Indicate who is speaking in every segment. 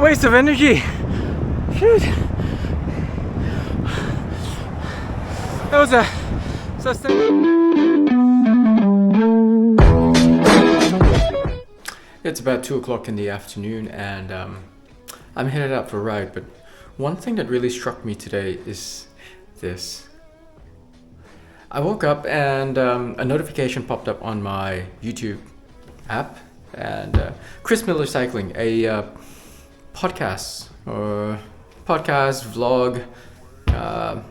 Speaker 1: waste of energy. Shoot. That was a It's about 2 o'clock in the afternoon, and I'm headed out for a ride. But one thing that really struck me today is this. I woke up and a notification popped up on my YouTube app, and Chris Miller Cycling, a podcast vlog.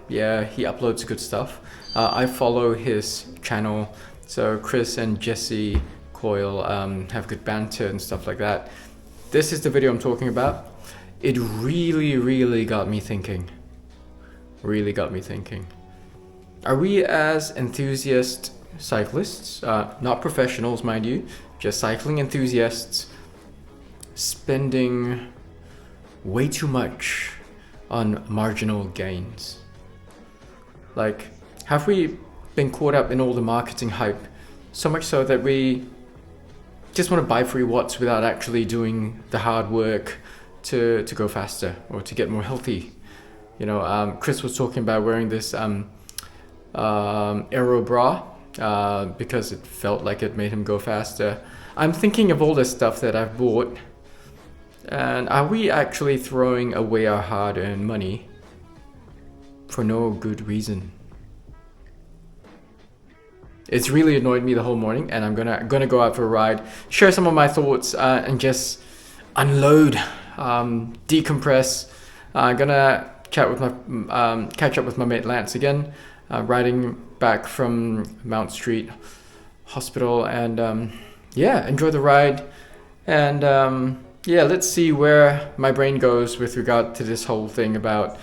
Speaker 1: Yeah, he uploads good stuff. I follow his channel, so Chris and Jesse Coyle have good banter and stuff like that. This is the video I'm talking about. It really got me thinking. Are we as enthusiast cyclists, not professionals mind you, just cycling enthusiasts, spending way too much on marginal gains? Like, have we been caught up in all the marketing hype, so much so that we just want to buy free watts without actually doing the hard work to go faster or to get more healthy? You know, Chris was talking about wearing this aero bra because it felt like it made him go faster. I'm thinking of all the stuff that I've bought, and are we actually throwing away our hard-earned money for no good reason? It's really annoyed me the whole morning, and I'm gonna go out for a ride, share some of my thoughts, and just unload, decompress. I'm gonna catch up with my mate Lance again, riding back from Mount Street Hospital, and yeah, enjoy the ride, and yeah, let's see where my brain goes with regard to this whole thing about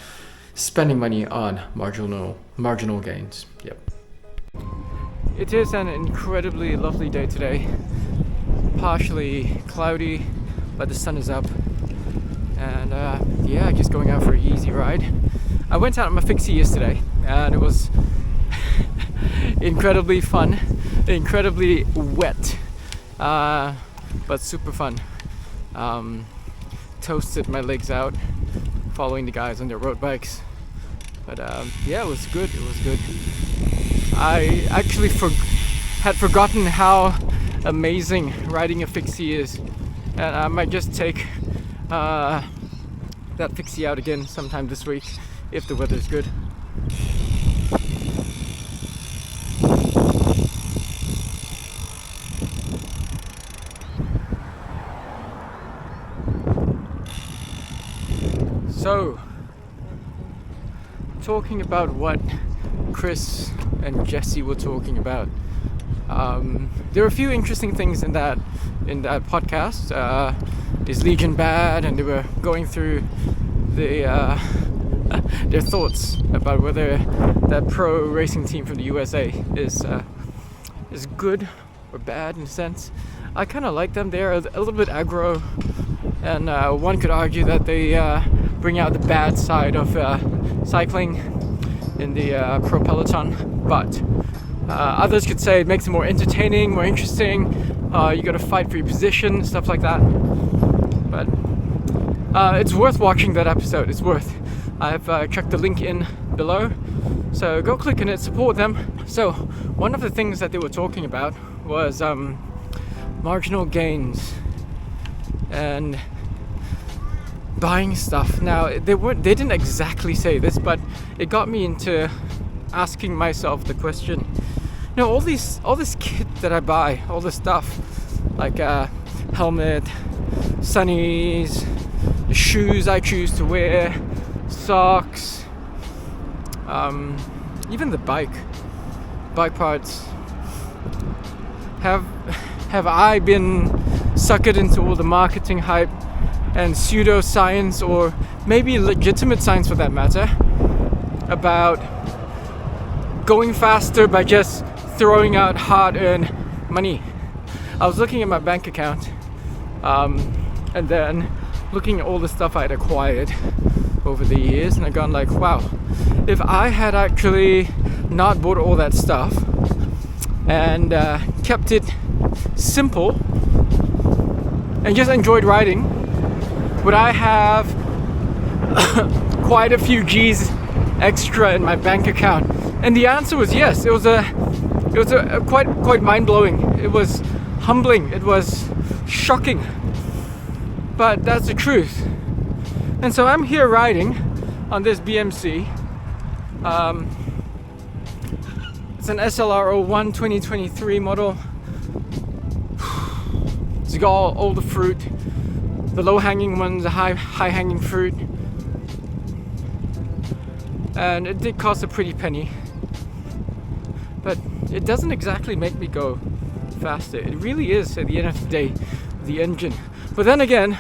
Speaker 1: spending money on marginal gains. Yep. It is an incredibly lovely day today. Partially cloudy, but the sun is up. And yeah, just going out for an easy ride. I went out on my fixie yesterday, and it was incredibly fun, incredibly wet, but super fun. Toasted my legs out, following the guys on their road bikes. But yeah, it was good. I actually had forgotten how amazing riding a fixie is, and I might just take that fixie out again sometime this week if the weather's good. So, talking about what Chris and Jesse were talking about, there are a few interesting things in that podcast. Is Legion bad? And they were going through their thoughts about whether that pro racing team from the USA is good or bad in a sense. I kind of like them. They're a little bit aggro, and one could argue that they bring out the bad side of cycling in the pro peloton, but others could say it makes it more entertaining, more interesting. You got to fight for your position, stuff like that. But it's worth watching that episode. It's worth. I've checked the link in below, so go click on it, support them. So one of the things that they were talking about was marginal gains and buying stuff. Now they didn't exactly say this, but it got me into asking myself the question, you know, all this kit that I buy, all this stuff like helmet, sunnies, the shoes I choose to wear, socks, even the bike parts, have I been suckered into all the marketing hype and pseudoscience, or maybe legitimate science for that matter, about going faster by just throwing out hard-earned money? I was looking at my bank account, and then looking at all the stuff I'd acquired over the years, and I'd gone like, wow, if I had actually not bought all that stuff and kept it simple and just enjoyed riding, would I have quite a few G's extra in my bank account? And the answer was yes. It was quite mind-blowing. It was humbling. It was shocking. But that's the truth. And so I'm here riding on this BMC. It's an SLR01 2023 model. It's got all the fruit, the low-hanging ones, the high-hanging fruit. And it did cost a pretty penny. But it doesn't exactly make me go faster. It really is, at the end of the day, the engine. But then again,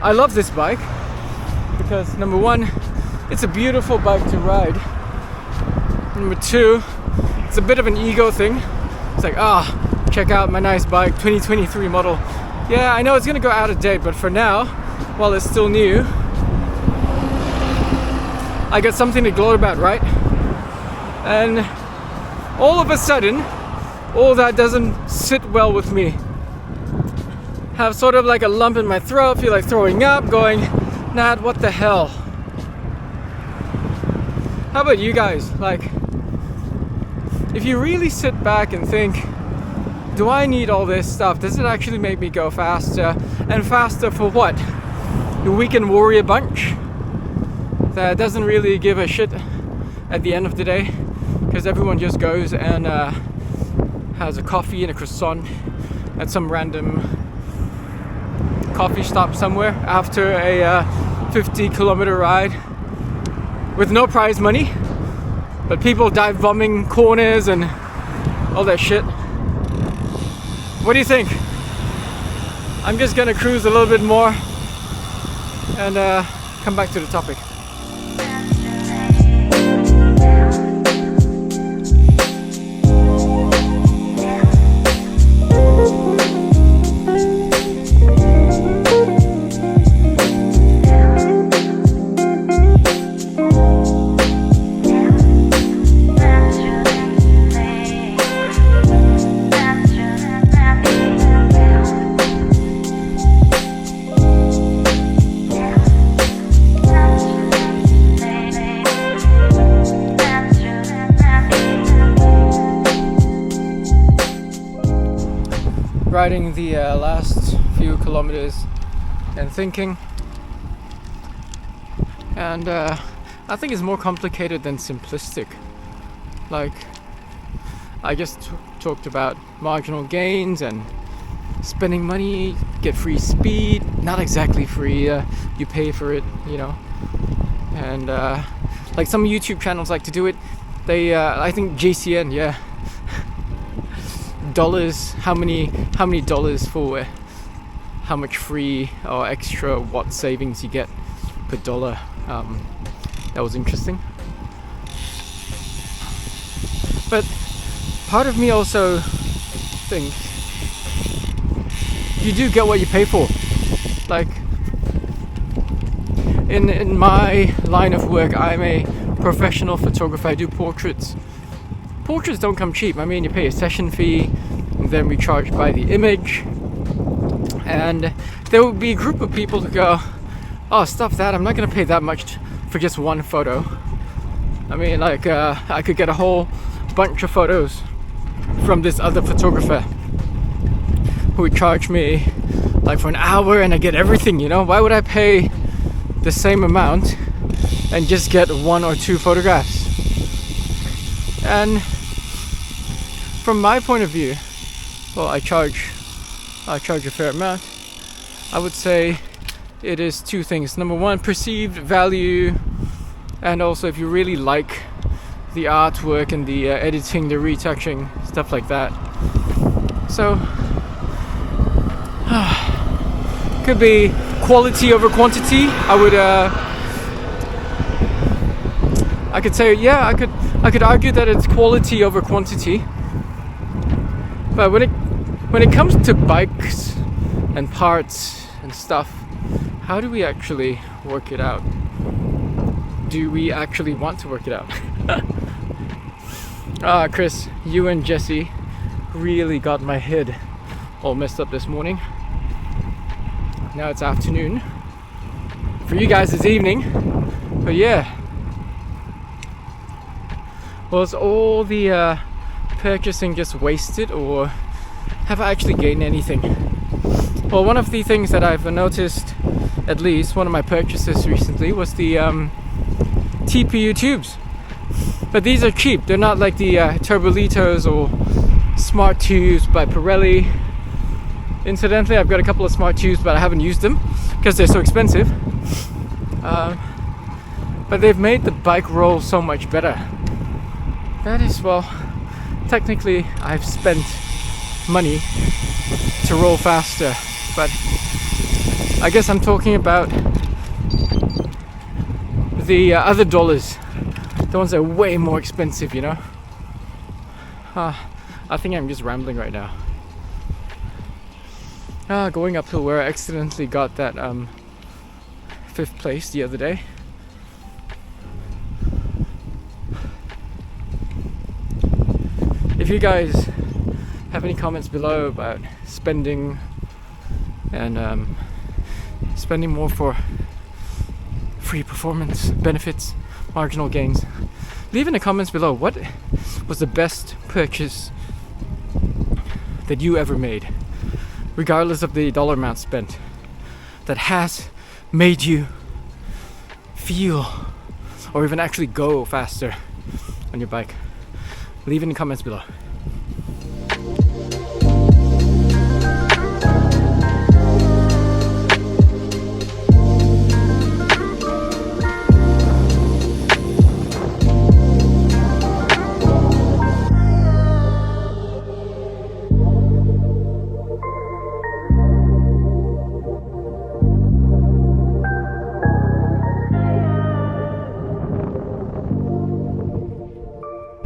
Speaker 1: I love this bike because number one, it's a beautiful bike to ride. Number two, it's a bit of an ego thing. It's like, check out my nice bike, 2023 model. Yeah, I know it's gonna go out of date, but for now, while it's still new, I got something to gloat about, right? And all of a sudden, all that doesn't sit well with me. Have sort of like a lump in my throat, feel like throwing up, going, Nat, what the hell? How about you guys? Like, if you really sit back and think, do I need all this stuff? Does it actually make me go faster? And faster for what? A weekend warrior bunch that doesn't really give a shit at the end of the day, because everyone just goes and has a coffee and a croissant at some random coffee stop somewhere after a 50-kilometer ride with no prize money, but people dive bombing corners and all that shit. What do you think? I'm just gonna cruise a little bit more and come back to the topic. Riding the last few kilometers and thinking, and I think it's more complicated than simplistic. Like, I just talked about marginal gains and spending money, get free speed, not exactly free, you pay for it, you know. And like some YouTube channels like to do it, they I think JCN, yeah, dollars, how many dollars for how much free or extra watt savings you get per dollar. That was interesting. But part of me also thinks you do get what you pay for. Like in my line of work, I'm a professional photographer. I do portraits. Portraits don't come cheap. I mean, you pay a session fee, and then we charge by the image. And there will be a group of people who go, oh, stuff that, I'm not going to pay that much for just one photo. I mean, like, I could get a whole bunch of photos from this other photographer who would charge me like for an hour and I get everything, you know? Why would I pay the same amount and just get one or two photographs? And from my point of view, well, I charge a fair amount. I would say it is two things. Number one, perceived value, and also if you really like the artwork and the editing, the retouching, stuff like that. So could be quality over quantity. I could say, yeah, I could argue that it's quality over quantity. But when it comes to bikes and parts and stuff, how do we actually work it out? Do we actually want to work it out? Chris, you and Jesse really got my head all messed up this morning. Now it's afternoon. For you guys, it's evening. But yeah. Was all the purchasing just wasted, or have I actually gained anything? Well, one of the things that I've noticed, at least one of my purchases recently, was the TPU tubes. But these are cheap. They're not like the Turbolitos or Smart Tubes by Pirelli. Incidentally, I've got a couple of Smart Tubes, but I haven't used them because they're so expensive. But they've made the bike roll so much better. That is, well, technically I've spent money to roll faster, but I guess I'm talking about the other dollars, the ones that are way more expensive, you know. I think I'm just rambling right now. Going uphill where I accidentally got that 5th place the other day. If you guys have any comments below about spending and spending more for free performance benefits, marginal gains, leave in the comments below what was the best purchase that you ever made, regardless of the dollar amount spent, that has made you feel or even actually go faster on your bike. Leave in the comments below.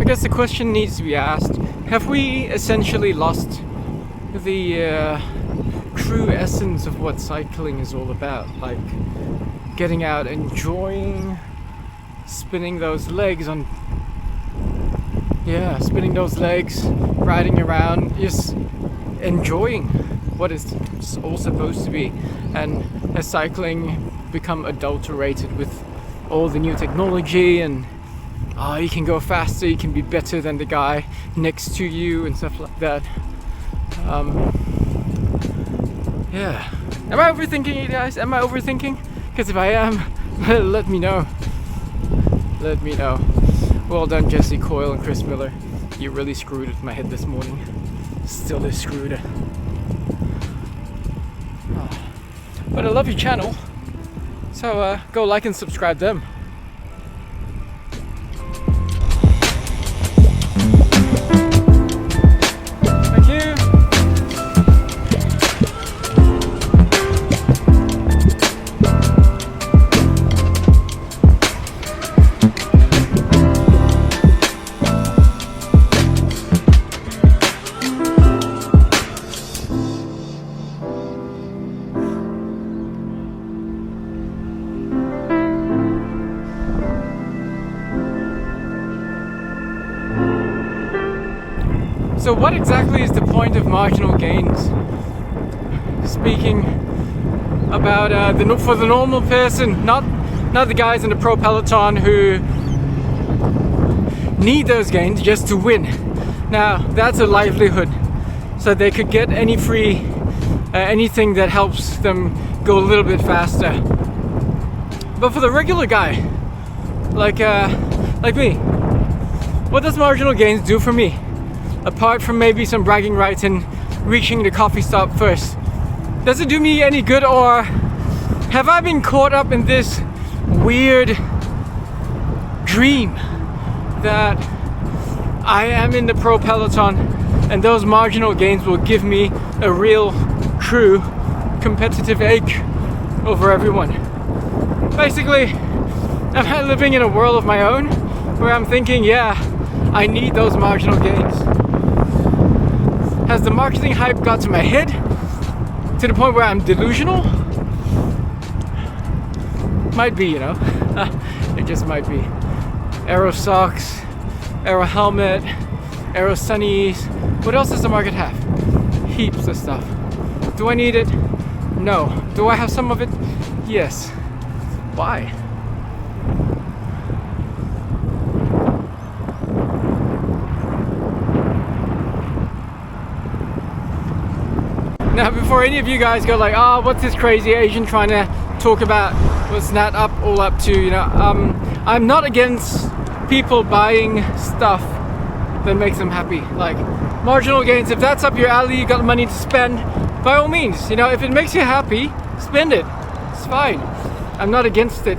Speaker 1: I guess the question needs to be asked, have we essentially lost the true essence of what cycling is all about? Like getting out, enjoying spinning those legs, riding around, just enjoying what it's all supposed to be. And has cycling become adulterated with all the new technology and you can go faster, you can be better than the guy next to you and stuff like that. Yeah. Am I overthinking it, guys? Am I overthinking? Because if I am, let me know. Let me know. Well done, Jesse Coyle and Chris Miller. You really screwed with my head this morning. Still is screwed. But I love your channel. So go like and subscribe them. So what exactly is the point of marginal gains? Speaking about for the normal person, not the guys in the pro peloton who need those gains just to win. Now that's a livelihood, so they could get any free anything that helps them go a little bit faster. But for the regular guy, like me, what does marginal gains do for me? Apart from maybe some bragging rights and reaching the coffee stop first, does it do me any good, or have I been caught up in this weird dream that I am in the pro peloton and those marginal gains will give me a real, true competitive edge over everyone? Basically, am I living in a world of my own where I'm thinking, yeah, I need those marginal gains? Has the marketing hype got to my head to the point where I'm delusional? Might be, you know. It just might be. Aero socks, Aero helmet, Aero sunnies. What else does the market have? Heaps of stuff. Do I need it? No. Do I have some of it? Yes. Why? Now, before any of you guys go like, oh, what's this crazy Asian trying to talk about? What's that all up to? You know, I'm not against people buying stuff that makes them happy. Like marginal gains, if that's up your alley, you got money to spend, by all means. You know, if it makes you happy, spend it. It's fine. I'm not against it.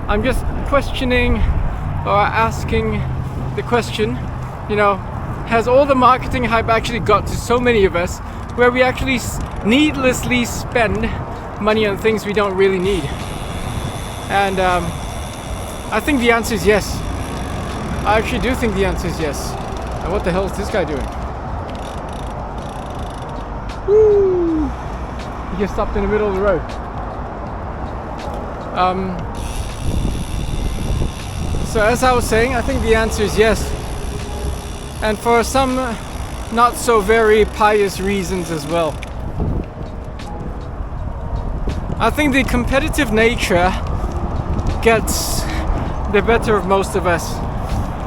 Speaker 1: I'm just questioning or asking the question, you know, has all the marketing hype actually got to so many of us where we actually needlessly spend money on things we don't really need? And I think the answer is yes. I actually do think the answer is yes. And what the hell is this guy doing? Woo! He just stopped in the middle of the road. So as I was saying, I think the answer is yes. And for some not so very pious reasons as well. I think the competitive nature gets the better of most of us.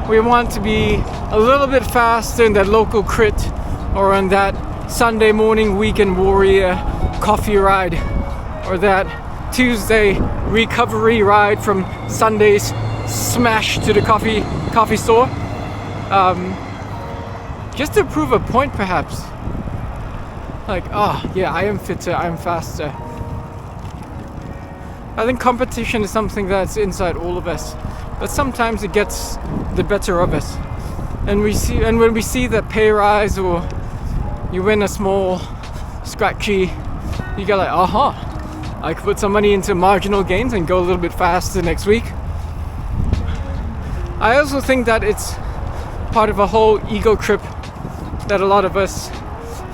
Speaker 1: We want to be a little bit faster in that local crit or on that Sunday morning weekend warrior coffee ride or that Tuesday recovery ride from Sunday's smash to the coffee store. Just to prove a point, perhaps. Like, oh yeah, I am fitter, I am faster. I think competition is something that's inside all of us, but sometimes it gets the better of us. And when we see that pay rise or you win a small scratchy, you go like, aha, I could put some money into marginal gains and go a little bit faster next week. I also think that it's part of a whole ego trip that a lot of us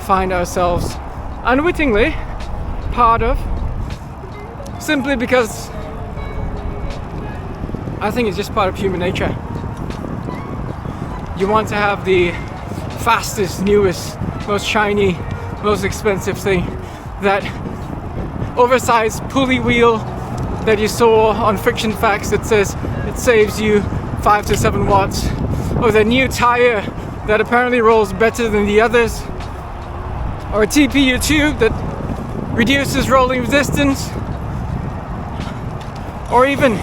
Speaker 1: find ourselves unwittingly part of, simply because I think it's just part of human nature. You want to have the fastest, newest, most shiny, most expensive thing. That oversized pulley wheel that you saw on Friction Facts that says it saves you 5 to 7 watts, or the new tire that apparently rolls better than the others, or a TPU tube that reduces rolling resistance, or even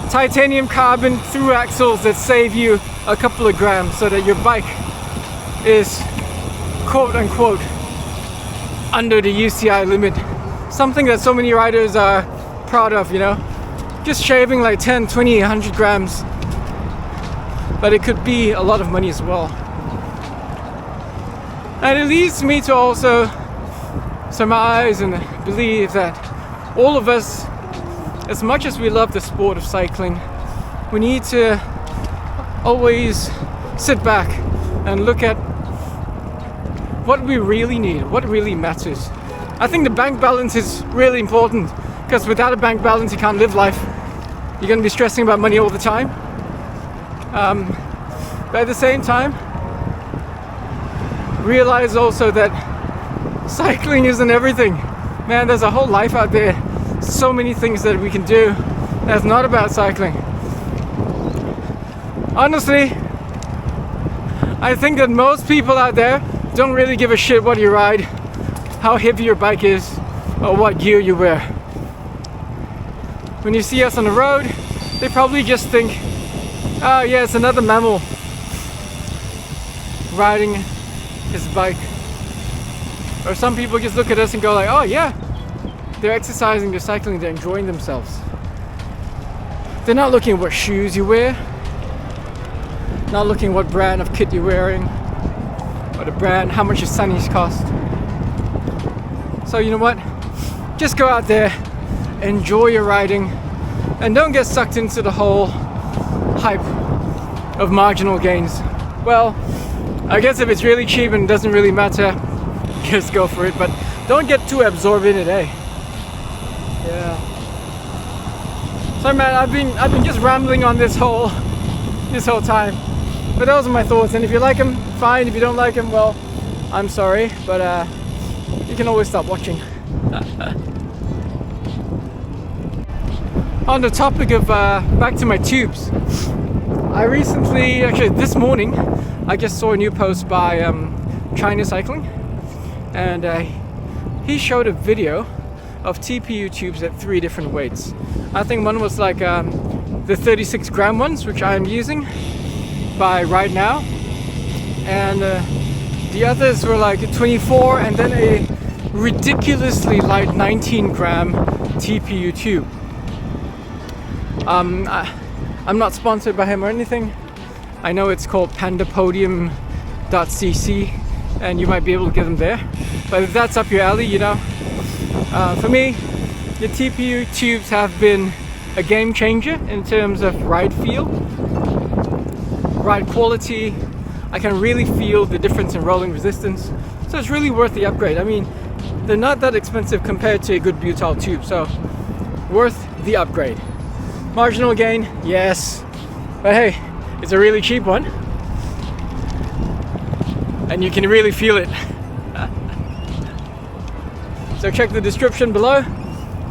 Speaker 1: titanium carbon through axles that save you a couple of grams so that your bike is quote unquote under the UCI limit. Something that so many riders are proud of, you know, just shaving like 10, 20, 100 grams. But it could be a lot of money as well. And it leads me to also surmise and believe that all of us, as much as we love the sport of cycling, we need to always sit back and look at what we really need, what really matters. I think the bank balance is really important, because without a bank balance you can't live life. You're going to be stressing about money all the time. But at the same time, realize also that cycling isn't everything. Man, there's a whole life out there. So many things that we can do that's not about cycling. Honestly, I think that most people out there don't really give a shit what you ride, how heavy your bike is, or what gear you wear. When you see us on the road, they probably just think, oh yeah, it's another mammal riding his bike. Or some people just look at us and go like, oh yeah, they're exercising, they're cycling, they're enjoying themselves. They're not looking at what shoes you wear, not looking at what brand of kit you're wearing, or the brand, how much your sunnies cost. So you know what? Just go out there, enjoy your riding, and don't get sucked into the whole hype of marginal gains. Well, I guess if it's really cheap and doesn't really matter, just go for it, but don't get too absorbed in it, eh? Yeah. Sorry man, I've been just rambling on this whole time. But those are my thoughts, and if you like them, fine. If you don't like them, well, I'm sorry, but you can always stop watching. On the topic of back to my tubes, I recently, actually this morning, I just saw a new post by China Cycling, and he showed a video of TPU tubes at 3 different weights. I think one was like the 36 gram ones, which I'm using by right now, and the others were like 24 and then a ridiculously light 19 gram TPU tube. I'm not sponsored by him or anything. I know it's called pandapodium.cc and you might be able to get them there. But if that's up your alley, you know. For me, the TPU tubes have been a game changer in terms of ride feel, ride quality. I can really feel the difference in rolling resistance. So it's really worth the upgrade. I mean, they're not that expensive compared to a good butyl tube, so worth the upgrade. Marginal gain, yes, but hey, it's a really cheap one and you can really feel it. So check the description below,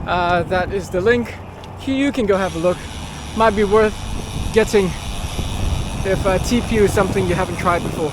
Speaker 1: that is the link. You can go have a look. Might be worth getting if TPU is something you haven't tried before.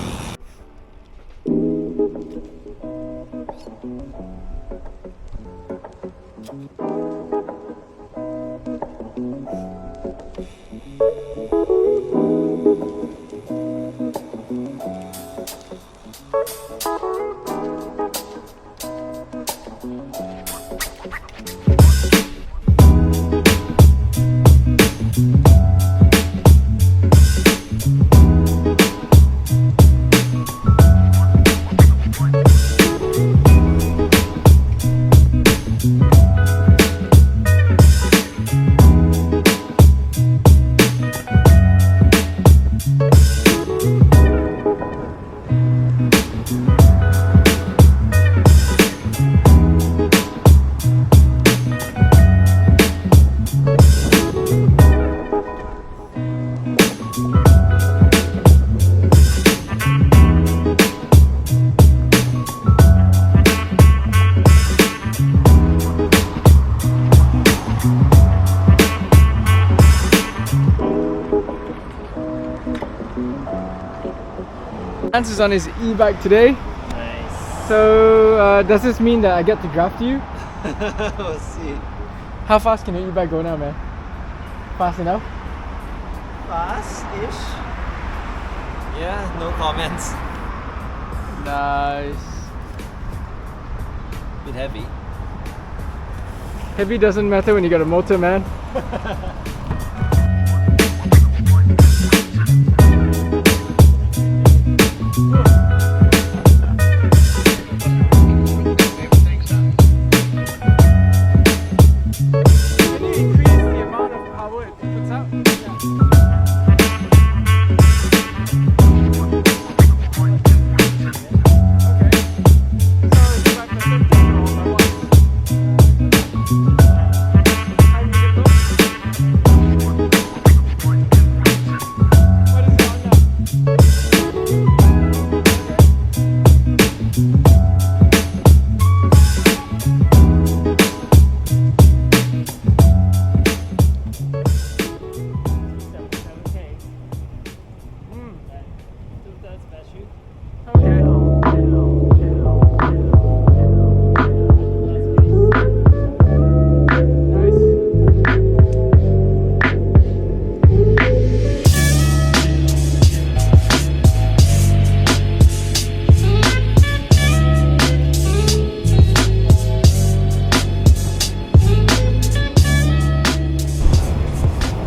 Speaker 1: Lance is on his e-bike today.
Speaker 2: Nice.
Speaker 1: So does this mean that I get to draft you?
Speaker 2: We'll see.
Speaker 1: How fast can your e-bike go now, man? Fast enough?
Speaker 2: Fast-ish. Yeah, no comments.
Speaker 1: Nice.
Speaker 2: Bit heavy.
Speaker 1: Heavy doesn't matter when you got a motor, man.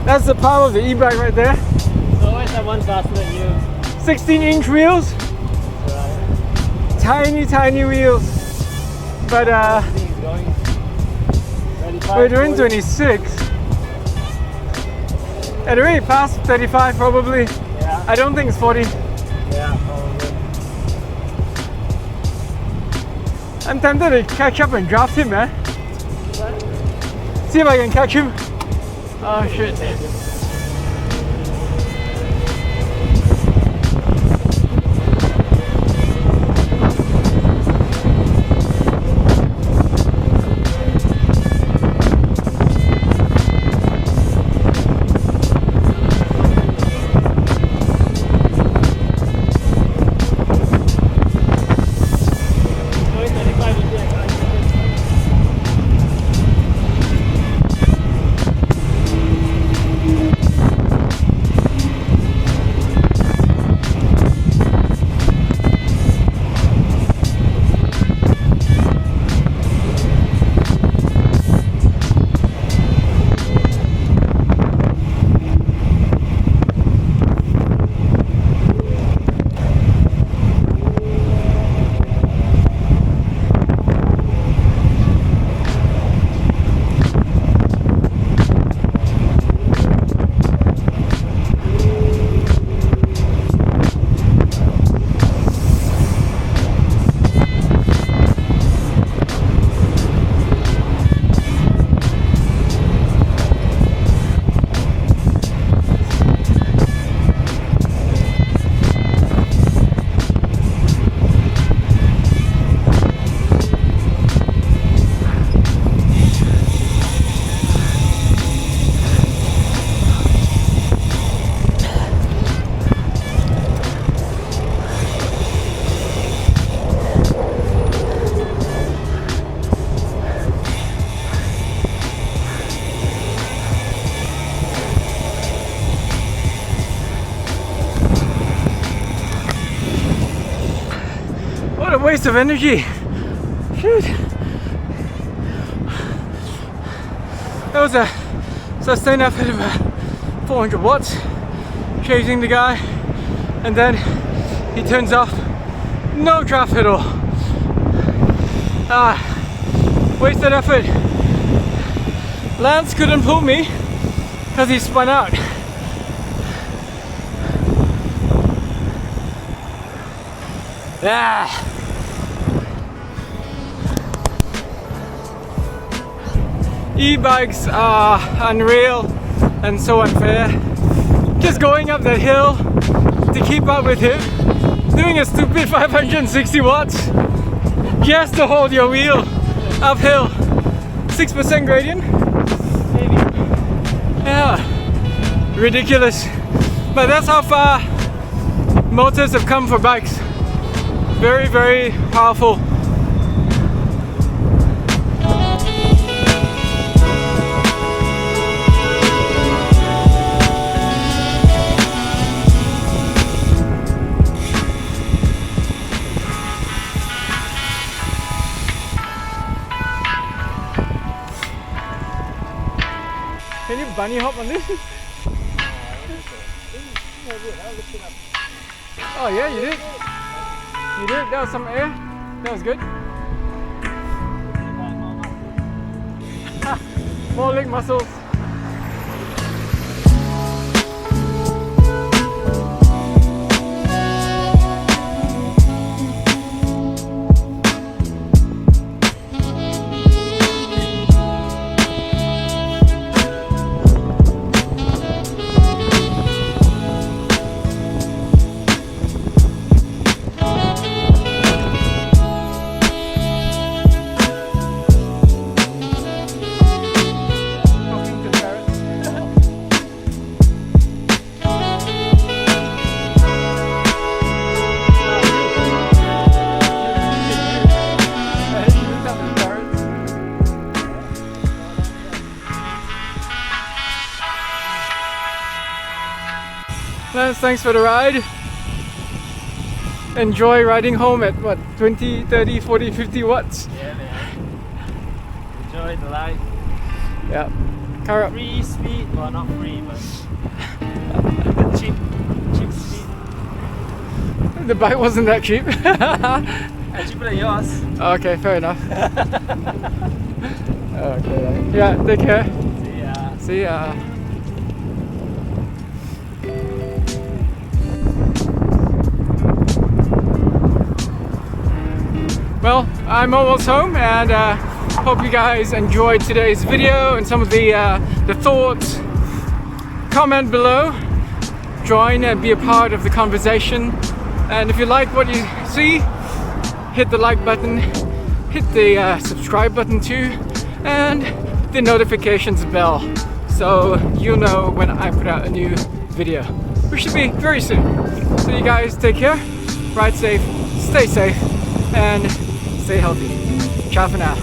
Speaker 1: That's the power of the e-bike right there.
Speaker 2: It's always that one faster than you.
Speaker 1: 16-inch wheels.
Speaker 2: Right.
Speaker 1: Tiny wheels. But we're doing 26. At the rate past 35 probably.
Speaker 2: Yeah.
Speaker 1: I don't think it's 40.
Speaker 2: Yeah, probably.
Speaker 1: I'm tempted to catch up and draft him, man.
Speaker 2: What?
Speaker 1: See if I can catch him. Oh shit. waste of energy. Shoot. That was a sustained effort of 400 watts, chasing the guy, and then he turns off, no draft at all. Wasted effort. Lance couldn't pull me because he spun out. E-bikes are unreal and so unfair. Just going up that hill to keep up with him, doing a stupid 560 watts just to hold your wheel uphill. 6% gradient. Yeah, ridiculous. But that's how far motors have come for bikes. Very, very powerful. Can you bunny hop on this? Oh yeah, you did. You did. That was some air. That was good. More leg muscles. Lance, thanks for the ride. Enjoy riding home at what, 20, 30, 40, 50 watts?
Speaker 2: Yeah, man. Enjoy the life.
Speaker 1: Yeah. Car up.
Speaker 2: Free speed, well not free, but cheap speed.
Speaker 1: The bike wasn't that cheap.
Speaker 2: Cheaper than yours.
Speaker 1: Okay, fair enough. Okay. Yeah, take care.
Speaker 2: See ya.
Speaker 1: See ya. Well, I'm almost home, and hope you guys enjoyed today's video and some of the thoughts. Comment below, join and be a part of the conversation. And if you like what you see, hit the like button, hit the subscribe button too, and the notifications bell, so you'll know when I put out a new video, which should be very soon. So you guys take care, ride safe, stay safe, and stay healthy. Ciao for now.